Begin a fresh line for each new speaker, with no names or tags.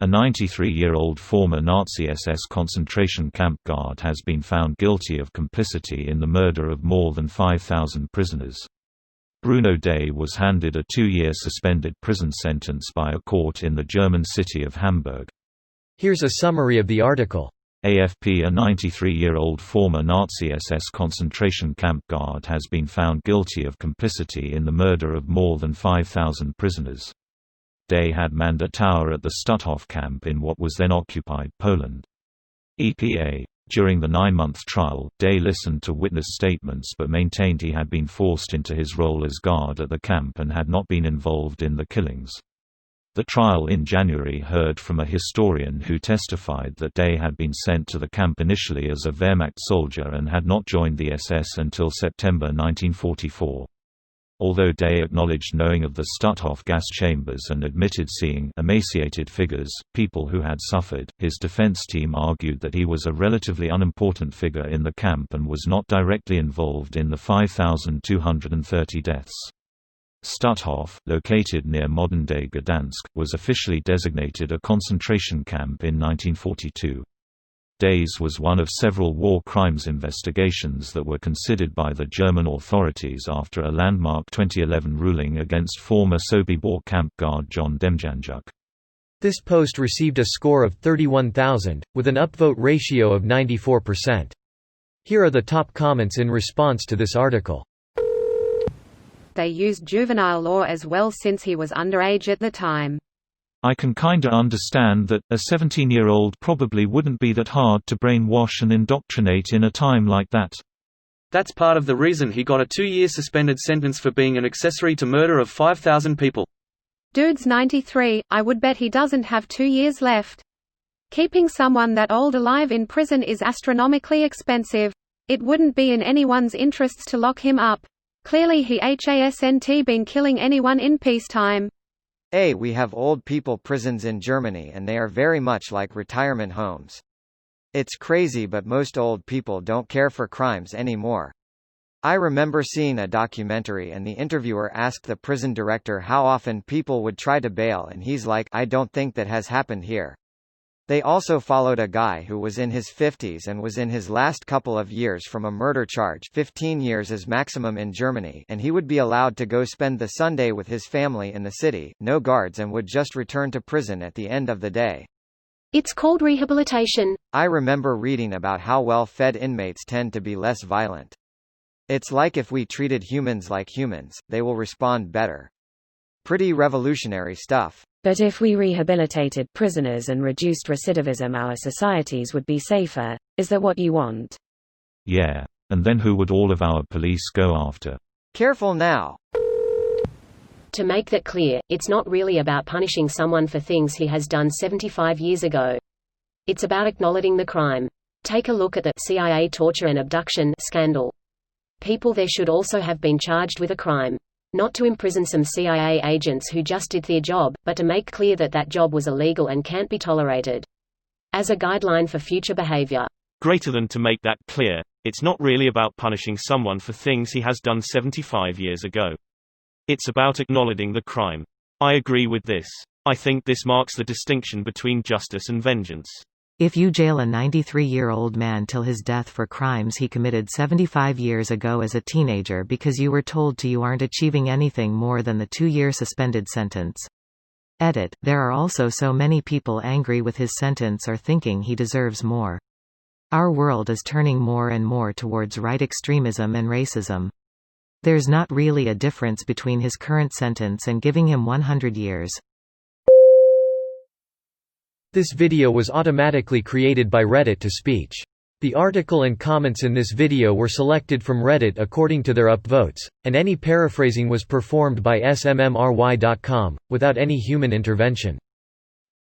A 93-year-old former Nazi SS concentration camp guard has been found guilty of complicity in the murder of more than 5,000 prisoners. Bruno Day was handed a 2-year suspended prison sentence by a court in the German city of Hamburg.
Here's a summary of the article.
AFP: a 93-year-old former Nazi SS concentration camp guard has been found guilty of complicity in the murder of more than 5,000 prisoners. Day had manned a tower at the Stutthof camp in what was then occupied Poland. EPA. During the 9-month trial, Day listened to witness statements but maintained he had been forced into his role as guard at the camp and had not been involved in the killings. The trial in January heard from a historian who testified that Day had been sent to the camp initially as a Wehrmacht soldier and had not joined the SS until September 1944. Although Day acknowledged knowing of the Stutthof gas chambers and admitted seeing emaciated figures, people who had suffered, his defense team argued that he was a relatively unimportant figure in the camp and was not directly involved in the 5,230 deaths. Stutthof, located near modern-day Gdansk, was officially designated a concentration camp in 1942. Day's was one of several war crimes investigations that were considered by the German authorities after a landmark 2011 ruling against former Sobibor camp guard John Demjanjuk.
This post received a score of 31,000, with an upvote ratio of 94%. Here are the top comments in response to this article.
They used juvenile law as well since he was underage at the time.
I can kinda understand that, a 17-year-old probably wouldn't be that hard to brainwash and indoctrinate in a time like that.
That's part of the reason he got a 2-year suspended sentence for being an accessory to murder of 5,000 people.
Dude's 93, I would bet he doesn't have 2 years left. Keeping someone that old alive in prison is astronomically expensive. It wouldn't be in anyone's interests to lock him up. Clearly he hasn't been killing anyone in peacetime.
We have old people prisons in Germany and they are very much like retirement homes. It's crazy, but most old people don't care for crimes anymore. I remember seeing a documentary and the interviewer asked the prison director how often people would try to bail and he's like, I don't think that has happened here. They also followed a guy who was in his 50s and was in his last couple of years from a murder charge, 15 years as maximum in Germany, and he would be allowed to go spend the Sunday with his family in the city, no guards, and would just return to prison at the end of the day.
It's called rehabilitation.
I remember reading about how well-fed inmates tend to be less violent. It's like if we treated humans like humans, they will respond better. Pretty revolutionary stuff.
But if we rehabilitated prisoners and reduced recidivism, our societies would be safer. Is that what you want?
Yeah. And then who would all of our police go after?
Careful now.
To make that clear, it's not really about punishing someone for things he has done 75 years ago. It's about acknowledging the crime. Take a look at the CIA torture and abduction scandal. People there should also have been charged with a crime. Not to imprison some CIA agents who just did their job, but to make clear that that job was illegal and can't be tolerated. As a guideline for future behavior.
Greater than to make that clear, it's not really about punishing someone for things he has done 75 years ago. It's about acknowledging the crime. I agree with this. I think this marks the distinction between justice and vengeance.
If you jail a 93-year-old man till his death for crimes he committed 75 years ago as a teenager because you were told to, you aren't achieving anything more than the 2-year suspended sentence. Edit. There are also so many people angry with his sentence or thinking he deserves more. Our world is turning more and more towards right extremism and racism. There's not really a difference between his current sentence and giving him 100 years.
This video was automatically created by Reddit to speech. The article and comments in this video were selected from Reddit according to their upvotes, and any paraphrasing was performed by smmry.com, without any human intervention.